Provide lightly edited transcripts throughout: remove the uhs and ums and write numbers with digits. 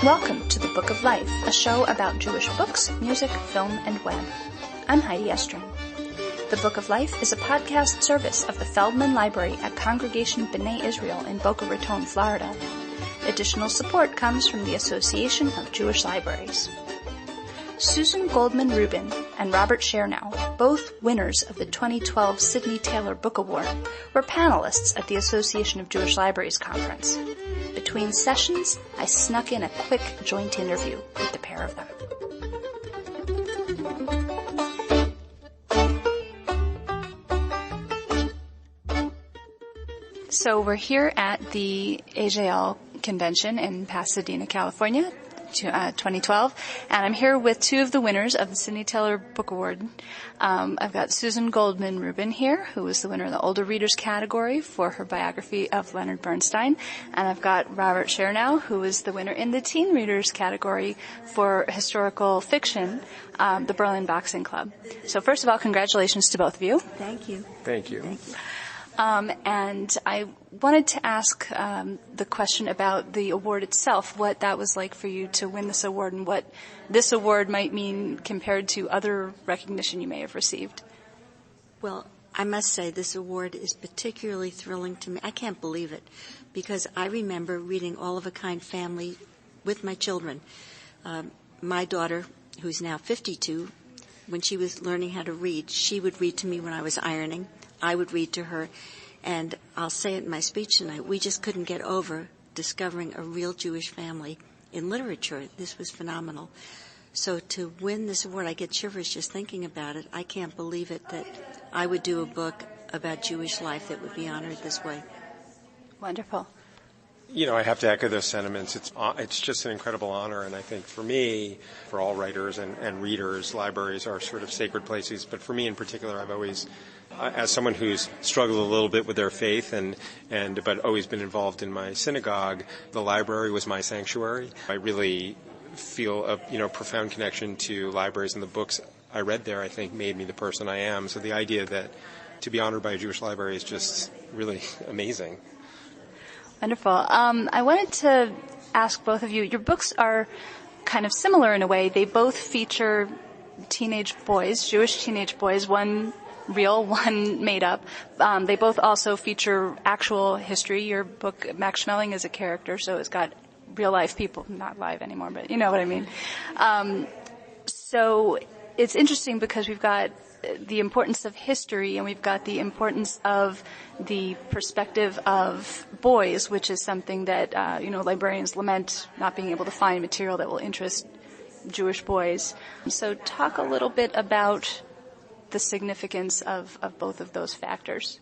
Welcome to The Book of Life, a show about Jewish books, music, film, and web. I'm Heidi Estrin. The Book of Life is a podcast service of the Feldman Library at Congregation B'nai Israel in Boca Raton, Florida. Additional support comes from the Association of Jewish Libraries. Susan Goldman Rubin and Robert Chernow, both winners of the 2012 Sidney Taylor Book Award, were panelists at the Association of Jewish Libraries conference. Between sessions, I snuck in a quick joint interview with the pair of them. So we're here at the AJL convention in Pasadena, California, 2012, and I'm here with two of the winners of the Sidney Taylor Book Award. I've got Susan Goldman Rubin here, who was the winner in the Older Readers category for her biography of Leonard Bernstein, and I've got Robert Chernow, who was the winner in the Teen Readers category for historical fiction, the Berlin Boxing Club. So first of all, congratulations to both of you. Thank you. Thank you. Thank you. And I wanted to ask the question about the award itself, what that was like for you to win this award and what this award might mean compared to other recognition you may have received. Well, I must say this award is particularly thrilling to me. I can't believe it because I remember reading All of a Kind Family with my children. My daughter, who's now 52, when she was learning how to read, she would read to me when I was ironing. I would read to her, and I'll say it in my speech tonight, we just couldn't get over discovering a real Jewish family in literature. This was phenomenal. So to win this award, I get shivers just thinking about it. I can't believe it that I would do a book about Jewish life that would be honored this way. Wonderful. You know, I have to echo those sentiments. It's just an incredible honor, and I think for me, for all writers and readers, libraries are sort of sacred places. But for me in particular, I've always, as someone who's struggled a little bit with their faith but always been involved in my synagogue, the library was my sanctuary. I really feel a profound connection to libraries, and the books I read there, I think, made me the person I am. So the idea that to be honored by a Jewish library is just really amazing. Wonderful. I wanted to ask both of you, your books are kind of similar in a way. They both feature teenage boys, Jewish teenage boys, one real, one made up. They both also feature actual history. Your book, Max Schmeling, is a character, so it's got real life people, not live anymore, but you know what I mean. So it's interesting because we've got the importance of history and we've got the importance of the perspective of boys, which is something that, librarians lament not being able to find material that will interest Jewish boys. So talk a little bit about the significance of both of those factors.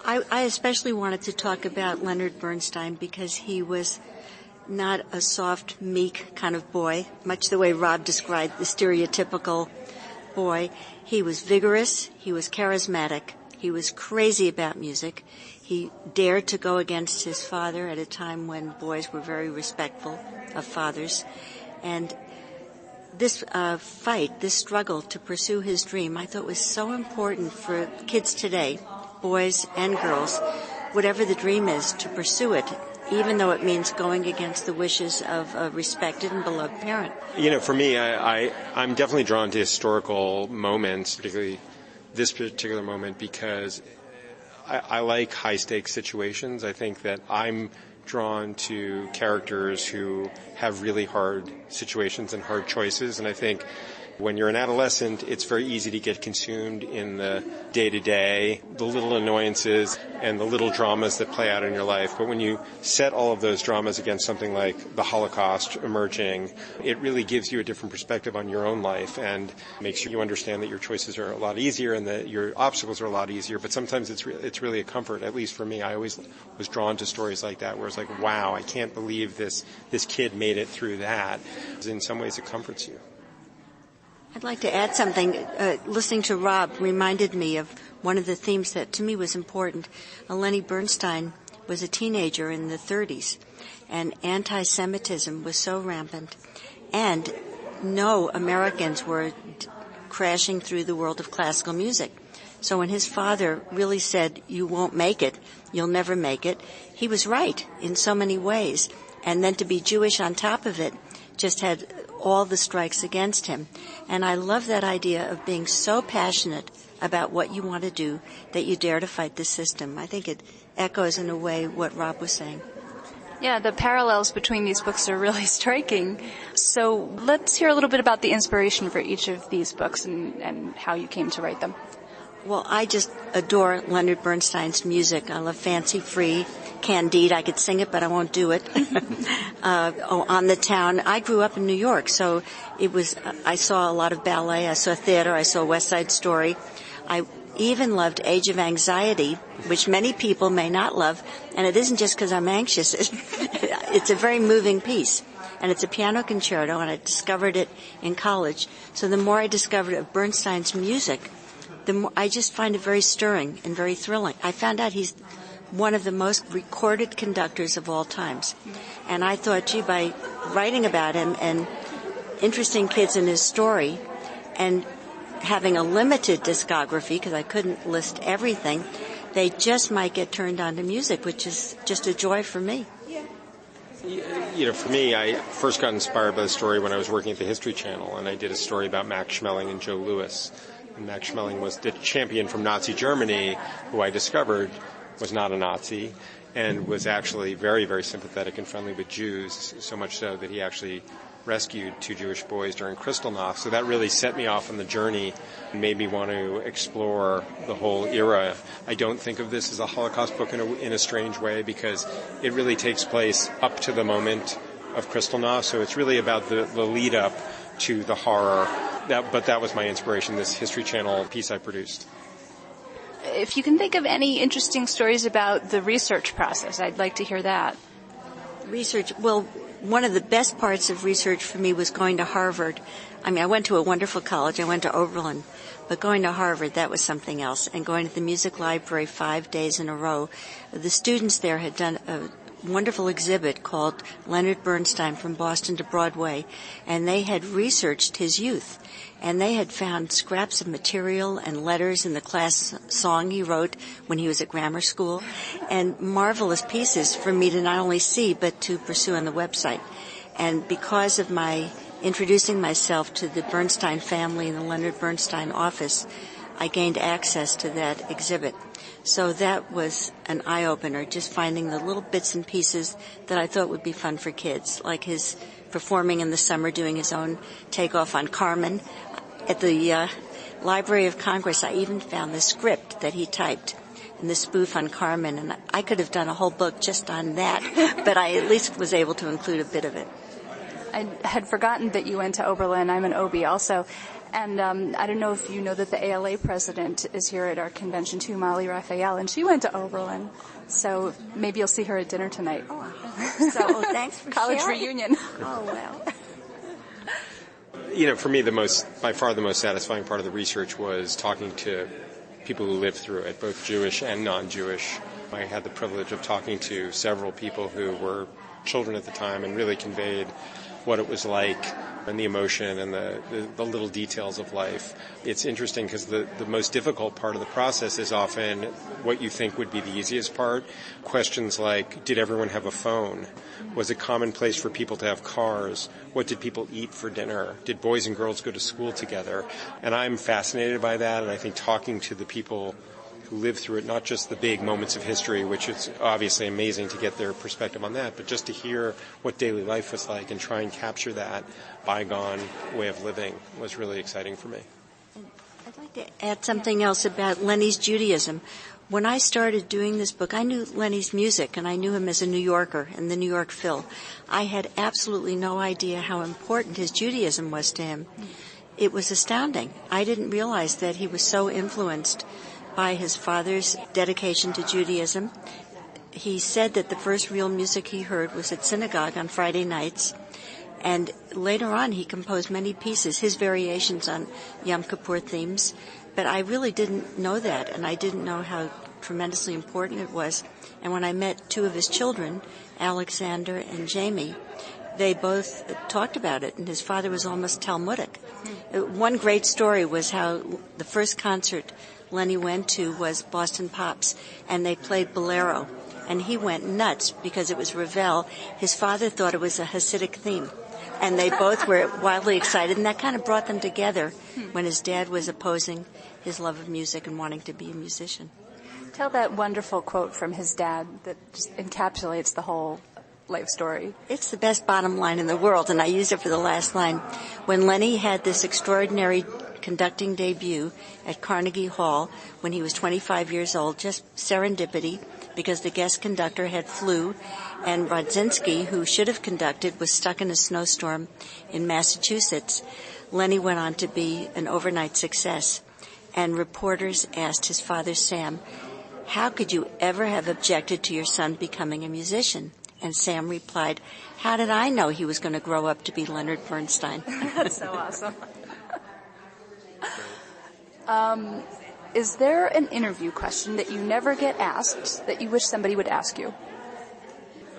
I especially wanted to talk about Leonard Bernstein because he was not a soft, meek kind of boy, much the way Rob described the stereotypical boy. He was vigorous, he was charismatic, he was crazy about music. He dared to go against his father at a time when boys were very respectful of fathers. And this fight, this struggle to pursue his dream, I thought was so important for kids today, boys and girls, whatever the dream is, to pursue it, even though it means going against the wishes of a respected and beloved parent. You know, for me, I'm definitely drawn to historical moments, particularly this particular moment, because I like high-stakes situations. I think that I'm drawn to characters who have really hard situations and hard choices, and I think when you're an adolescent, it's very easy to get consumed in the day-to-day, the little annoyances and the little dramas that play out in your life. But when you set all of those dramas against something like the Holocaust emerging, it really gives you a different perspective on your own life and makes you understand that your choices are a lot easier and that your obstacles are a lot easier. But sometimes it's really a comfort, at least for me. I always was drawn to stories like that where it's like, wow, I can't believe this kid made it through that. In some ways, it comforts you. I'd like to add something. Listening to Rob reminded me of one of the themes that to me was important. Lenny Bernstein was a teenager in the 30s, and anti-Semitism was so rampant, and no Americans were crashing through the world of classical music. So when his father really said, "You won't make it, you'll never make it," he was right in so many ways. And then to be Jewish on top of it just had all the strikes against him. And I love that idea of being so passionate about what you want to do that you dare to fight the system. I think it echoes in a way what Rob was saying. Yeah, the parallels between these books are really striking. So let's hear a little bit about the inspiration for each of these books and how you came to write them. Well, I just adore Leonard Bernstein's music. I love Fancy Free, Candide. I could sing it, but I won't do it. On the Town. I grew up in New York, so I saw a lot of ballet. I saw theater. I saw West Side Story. I even loved Age of Anxiety, which many people may not love, and it isn't just because I'm anxious. It's a very moving piece, and it's a piano concerto, and I discovered it in college. So the more I discovered of Bernstein's music, the more I just find it very stirring and very thrilling. I found out he's one of the most recorded conductors of all times, and I thought, gee, by writing about him and interesting kids in his story, and having a limited discography, because I couldn't list everything, they just might get turned on to music, which is just a joy for me. For me, I first got inspired by the story when I was working at the History Channel, and I did a story about Max Schmeling and Joe Louis. And Max Schmeling was the champion from Nazi Germany, who I discovered was not a Nazi, and was actually very, very sympathetic and friendly with Jews, so much so that he actually rescued 2 Jewish boys during Kristallnacht. So that really set me off on the journey and made me want to explore the whole era. I don't think of this as a Holocaust book in a strange way, because it really takes place up to the moment of Kristallnacht. So it's really about the lead up to the horror. But that was my inspiration, this History Channel piece I produced. If you can think of any interesting stories about the research process, I'd like to hear that. Research, well, one of the best parts of research for me was going to Harvard. I mean, I went to a wonderful college. I went to Oberlin. But going to Harvard, that was something else. And going to the music library 5 days in a row. The students there had done a wonderful exhibit called Leonard Bernstein from Boston to Broadway. And they had researched his youth. And they had found scraps of material and letters in the class song he wrote when he was at grammar school, and marvelous pieces for me to not only see but to pursue on the website. And because of my introducing myself to the Bernstein family in the Leonard Bernstein office, I gained access to that exhibit. So that was an eye-opener, just finding the little bits and pieces that I thought would be fun for kids, like his performing in the summer, doing his own takeoff on Carmen. At the Library of Congress, I even found the script that he typed in the spoof on Carmen, and I could have done a whole book just on that, but I at least was able to include a bit of it. I had forgotten that you went to Oberlin. I'm an OB also. And I don't know if you know that the ALA president is here at our convention too, Molly Raphael, and she went to Oberlin. So maybe you'll see her at dinner tonight. So thanks for college sharing. Reunion. Oh, well. For me, by far the most satisfying part of the research was talking to people who lived through it, both Jewish and non-Jewish. I had the privilege of talking to several people who were children at the time and really conveyed what it was like and the emotion and the little details of life. It's interesting because the most difficult part of the process is often what you think would be the easiest part. Questions like, did everyone have a phone? Was it commonplace for people to have cars? What did people eat for dinner? Did boys and girls go to school together? And I'm fascinated by that, and I think talking to the people who lived through it, not just the big moments of history, which is obviously amazing to get their perspective on that, but just to hear what daily life was like and try and capture that bygone way of living was really exciting for me. I'd like to add something else about Lenny's Judaism. When I started doing this book, I knew Lenny's music, and I knew him as a New Yorker in the New York Phil. I had absolutely no idea how important his Judaism was to him. It was astounding. I didn't realize that he was so influenced by his father's dedication to Judaism. He said that the first real music he heard was at synagogue on Friday nights, and later on he composed many pieces, his variations on Yom Kippur themes, but I really didn't know that, and I didn't know how tremendously important it was. And when I met two of his children, Alexander and Jamie, they both talked about it, and his father was almost Talmudic. One great story was how the first concert Lenny went to was Boston Pops, and they played Bolero. and he went nuts because it was Ravel. His father thought it was a Hasidic theme, and they both were wildly excited, and that kind of brought them together when his dad was opposing his love of music and wanting to be a musician. Tell that wonderful quote from his dad that just encapsulates the whole life story. It's the best bottom line in the world, and I use it for the last line. When Lenny had this extraordinary conducting debut at Carnegie Hall when he was 25 years old, just serendipity, because the guest conductor had flu, and Rodzinski, who should have conducted, was stuck in a snowstorm in Massachusetts. Lenny went on to be an overnight success, and reporters asked his father, Sam, how could you ever have objected to your son becoming a musician? And Sam replied, how did I know he was going to grow up to be Leonard Bernstein? That's so awesome. Is there an interview question that you never get asked that you wish somebody would ask you?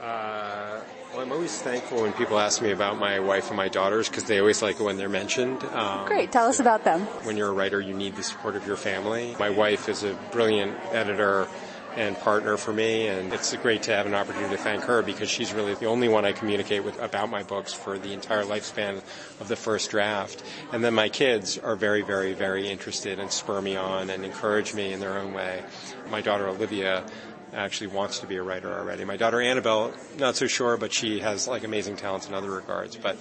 Well, I'm always thankful when people ask me about my wife and my daughters because they always like it when they're mentioned. Great. Tell us about them. When you're a writer, you need the support of your family. My wife is a brilliant editor and partner for me, and it's great to have an opportunity to thank her because she's really the only one I communicate with about my books for the entire lifespan of the first draft. And then my kids are very, very, very interested and spur me on and encourage me in their own way. My daughter Olivia actually wants to be a writer already. My daughter Annabelle, not so sure, but she has like amazing talents in other regards. But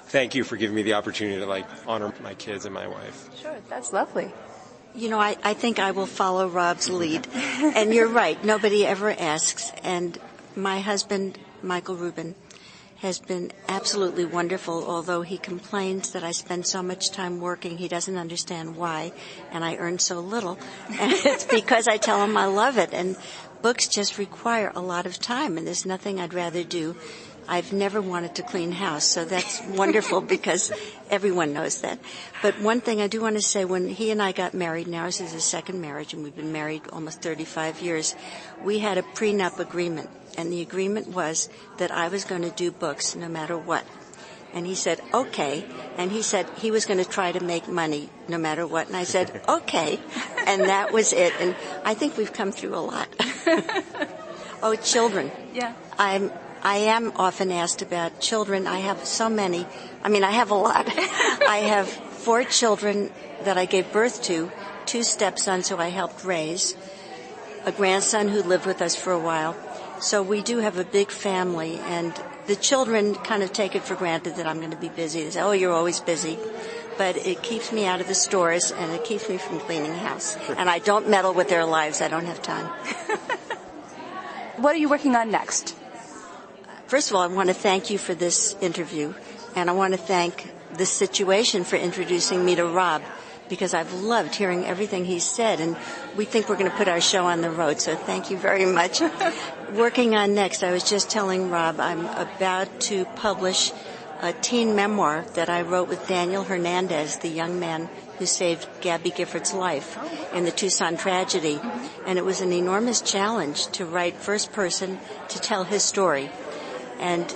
thank you for giving me the opportunity to like honor my kids and my wife. Sure, that's lovely. You know, I think I will follow Rob's lead. And you're right, nobody ever asks. And my husband, Michael Rubin, has been absolutely wonderful, although he complains that I spend so much time working, he doesn't understand why, and I earn so little. And it's because I tell him I love it. And books just require a lot of time, and there's nothing I'd rather do. I've never wanted to clean house, so that's wonderful because everyone knows that. But one thing I do want to say, when he and I got married, and ours is his second marriage, and we've been married almost 35 years, we had a prenup agreement, and the agreement was that I was going to do books no matter what. And he said, okay. And he said he was going to try to make money no matter what. And I said, okay. And that was it. And I think we've come through a lot. Oh, children. Yeah. I am often asked about children. I have so many. I mean, I have a lot. I have 4 children that I gave birth to, 2 stepsons who I helped raise, a grandson who lived with us for a while. So we do have a big family, and the children kind of take it for granted that I'm going to be busy. They say, oh, you're always busy. But it keeps me out of the stores, and it keeps me from cleaning house. And I don't meddle with their lives. I don't have time. What are you working on next? First of all, I want to thank you for this interview, and I want to thank this situation for introducing me to Rob, because I've loved hearing everything he's said, and we think we're going to put our show on the road, so thank you very much. Working on next, I was just telling Rob I'm about to publish a teen memoir that I wrote with Daniel Hernandez, the young man who saved Gabby Gifford's life in the Tucson tragedy, and it was an enormous challenge to write first person to tell his story. And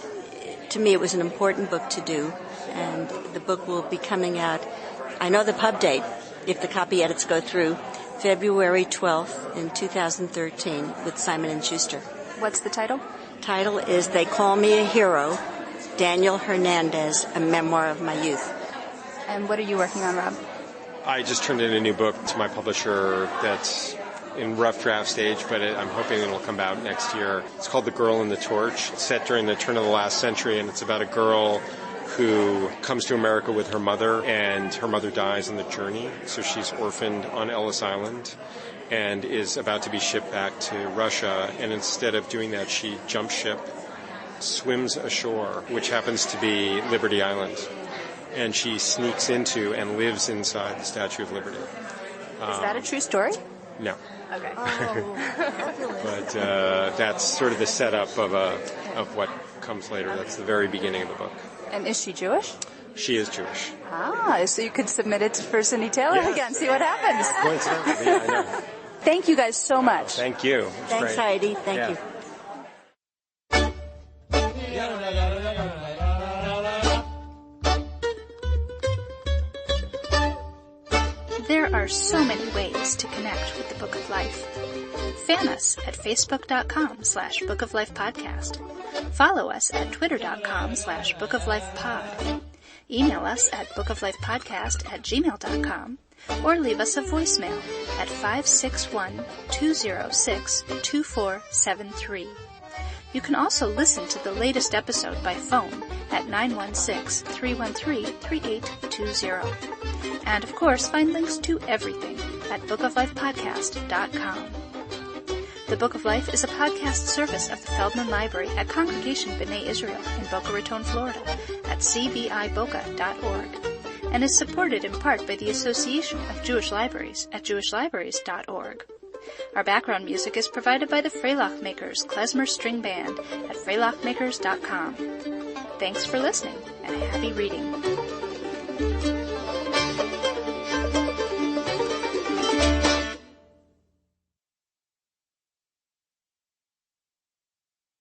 to me, it was an important book to do, and the book will be coming out, I know the pub date, if the copy edits go through, February 12th in 2013 with Simon & Schuster. What's the title? Title is They Call Me a Hero, Daniel Hernandez, A Memoir of My Youth. And what are you working on, Rob? I just turned in a new book to my publisher that's in rough draft stage, but I'm hoping it'll come out next year. It's called The Girl and the Torch. It's set during the turn of the last century, and it's about a girl who comes to America with her mother, and her mother dies on the journey, so she's orphaned on Ellis Island and is about to be shipped back to Russia, and instead of doing that, she jumps ship, swims ashore, which happens to be Liberty Island, and she sneaks into and lives inside the Statue of Liberty. Is that a true story? No. Okay. But that's sort of the setup of what comes later. That's the very beginning of the book. And is she Jewish? She is Jewish. So you could submit it for Cindy Taylor again, see what happens. Coincidentally, yeah, I know. Thank you guys so much. Thank you. Thanks, Heidi. Thank you. There are so many ways ways to connect with the Book of Life. Fan us at facebook.com/bookoflifepodcast. Follow us at twitter.com/bookoflifepod. Email us at bookoflifepodcast@gmail.com or leave us a voicemail at 561-206-2473. You can also listen to the latest episode by phone at 916-313-3820. And of course, find links to everything at bookoflifepodcast.com. The Book of Life is a podcast service of the Feldman Library at Congregation B'nai Israel in Boca Raton, Florida at cbiboca.org and is supported in part by the Association of Jewish Libraries at jewishlibraries.org. Our background music is provided by the Freilach Makers Klezmer String Band at freilachmakers.com. Thanks for listening and happy reading.